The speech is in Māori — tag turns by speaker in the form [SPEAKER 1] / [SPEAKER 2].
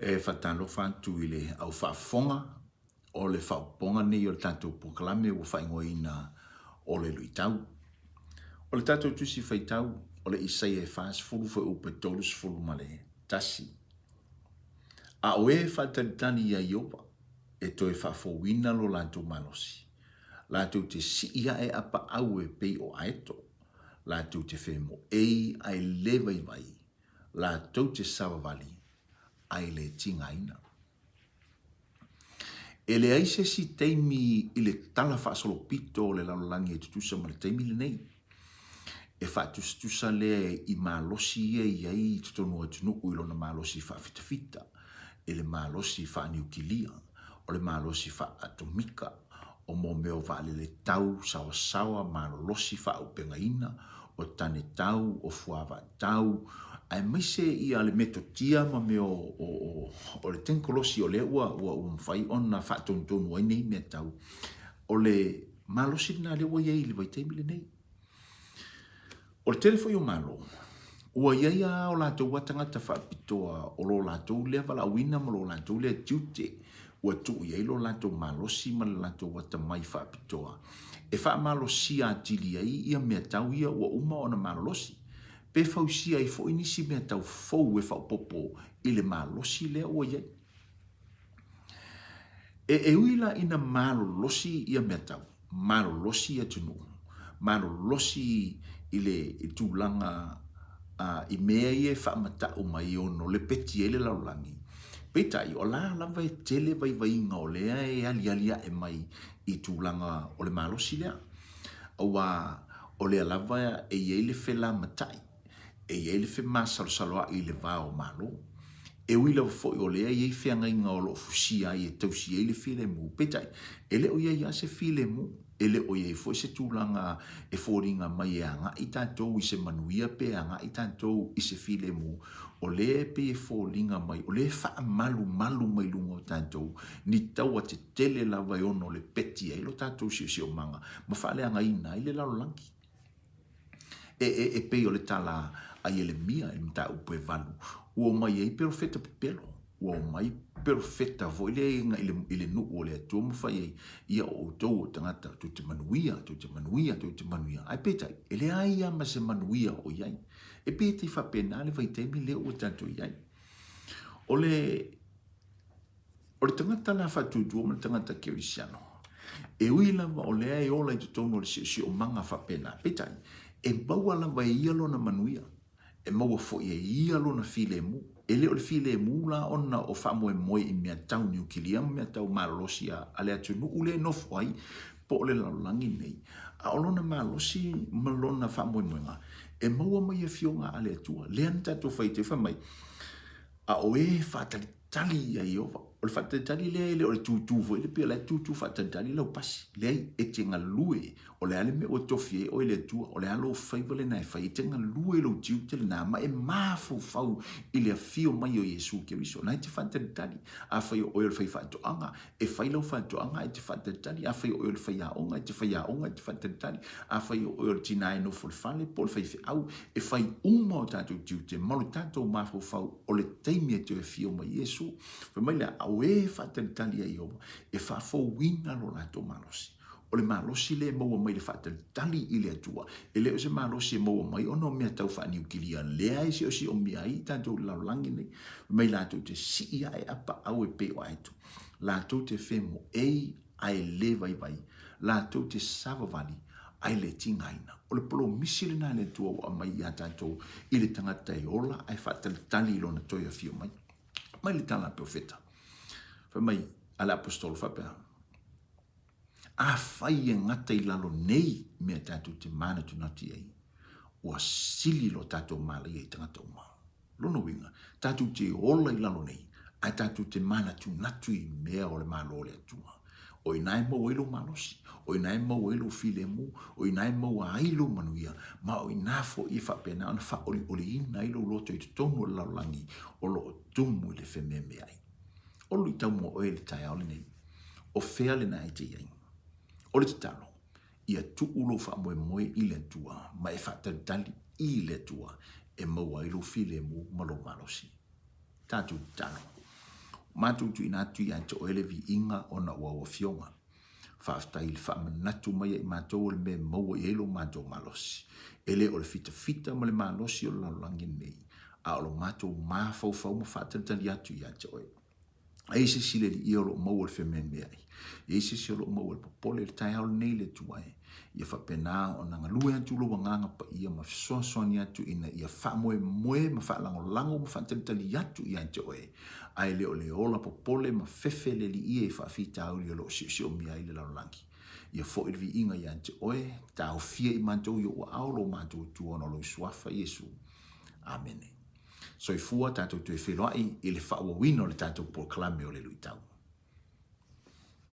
[SPEAKER 1] E whatano whantu i le au whaafonga, o le whaaponga nei o le tātou pokalame o whaingoina o le luitau. O le tātou tusi whaitau, o le isai e whaas fulu wha upe tolus fulu male tasi. A o e whataritani ia iopa, e toi whaafowina lo lātou malosi. Lātou te si ia e apa au e pei o aeto. Lātou te whemo ei ai lewa i vai. Lātou te savavali ai le tingaina. E le aise si teimi i le tala whaasolo pito o le lalolangi e tutusa ma le teimi le nei. E whaatustusa le i malosi e iai tutonu atunu uilona malosi whaafitafita. E le malosi whaaniukilia. O le malosi whaatomika. O mo meo vale le tau sawa malolosi whaaupengaina. O tane tau, o fuava tau. Ai maise i ale metotia ma meo o le tenkolosi o le ua umwhai ona whaatontonu ai nei mea tau. O le malosi na le ua iei le vaiteimi le nei. O le telefo i o malo. Ua iei a o lātou watangata whaapitoa o lo lātou lea wala awina ma lo lātou lea tiute. Ua tuu iei lo lātou malosi ma le lātou watamai whaapitoa. E wha malosi a tili ai ia mea tau ia ua uma ona malolosi. Pe fausia i fo inisi mea tau fau e whaupopo i le malosi lea ua iei. E uila ina malolosi ia mea tau. Malolosi ia tunu. Malolosi i le tūlanga i mea i e whaamatau mai ono le peti e le laulangi. Petai o la lava e tele vai inga o lea e alialia e mai i tūlanga o le malosi lea. Aua o lea lava e iei le whela matai. E iei le whi masalo i le vao malo. E uila foi o lea iei whianga inga o lo fusia i e tausi iei le file mu. Petai, ele o iei ase file mu. Ele o iei foi se tūlanga e fōringa mai e anga i tātou i se manuia pe anga i tātou i se file mu. O le pe e fōringa mai, o le wha malu mai lunga o tātou. Ni tau a te tele lava e ono le peti e lo tātou si o manga. Ma whale anga ina i le lalolangi. E pe o le tala a ele mia e mta upo e valu. Ua mai ei perfeta pepelo. Ua mai perfeta vo ile nu o le atua mawhai ei. Ia o tau o tangata tu te manuia. Ai petai, ele aia ma se manuia o iai. E pe te whapenale vai teimi leo o tātou iai. O le tangata la whatutua ma le tangata kerisiano. E uila wa o lea e ola i tutono le si o manga whapena. Petai, e baua lava e ia lona manuia. E maua fo e ia lona file mu. E leo le file mu la ona o whamoe moe i mea tau niukilia, mea tau maralosi a le atunu ule nofu ai po le laulangi nei. A o lona maralosi ma lona whamoe moenga. E maua mai e fionga a le atua. Lea nita to whaite whamai. A o e whataritali a iova. O le whataritali lea ele o le tūtūvo. Ele pia le tūtū whataritali lau pasi. Lea e te ngalue. O le ale me o tofi e o ele atua. O le alo whaiva le nai whai. E te ngalue lau tiu te le nā. Ma e mafu whau i le fio mai o Yesu ke wiso. Nai te whataritali. A whai o ele whai whatoanga. E whai lau whatoanga e te whataritali. A whai o ele whai aonga e te whai aonga e te whataritali. A whai o ele tina e no whale. Po le whai au. E whai uma o tātou tiu te. Malu tātou mafu whau o le teimi e te fio mai Yesu. Whamai le au e whataritali a iova. E whafo wina lo lato malosi. O le malosi le maua mai le whataritali i le atua. E leo se malosi e maua mai ono mea tau whaaniukilia. Lea e si o si o mea i tātou laulangi nei. Mai lātou te si ia e apa au e pe o aitu. Lātou te whemo ei ai le vai. Lātou te savavali ai le tingaina. O le polo misile na le tua o mai i a tātou i le tangata e ola ai whataritali i lona toia fio mai. Mai le tala profeta. Mai ala apostolo whapea. A whai e ngata i lalo nei mea tātou te mana tunati ei. Ua sili lo tātou mala i ei tangata uma. Lono winga, tātou te ola i lalo nei. A tātou te mana tunatu i mea o le malo o le atua. O inai mau ilo malosi. O inai mau ilo filemu. O inai mau ailo manuia. Ma o inafo i whapena. Ana wha oli ina ilo loto i tonu o laulangi. O lo o tumu i le whememe ai. O lui tau mo oe le tai aole nei. O whea le na e te iai. O le te talo. Ia tu ulo wha moe i le tua. Ma e whataritali i le tua. E maua ilo file mu malo malosi. Tātou talo. mātou tu ina tu ia te oele vi inga o na ua fionga. Whaaftai le whaamanatu mai e mātou o le me maua i elo mātou malosi. Ele o le fita ma le malosi o le laulangi nei. A o lo mātou māwhau ma whaatantali atu ia te oe. Eise si le li i o lo maua le whemene ai. Eise si o lo maua le popole le tai hao nei le tuae. Ia whapena o nanga lue atu lo wanganga pa ia ma soani atu ina ia whaamoe ma whaalango ma whaatantali atu ia te oe. Ai leo le ola popole ma fefe le li ia i whaafita au li o lo si o mia i le laulangi. Ia fo i vi inga ia te oe, tau fia i mātou i o aolo mātou tuona lo suafa Yesu. Amen. So i fua tātou tu e wheloai i le whaawawino le tātou proklame o le luitau.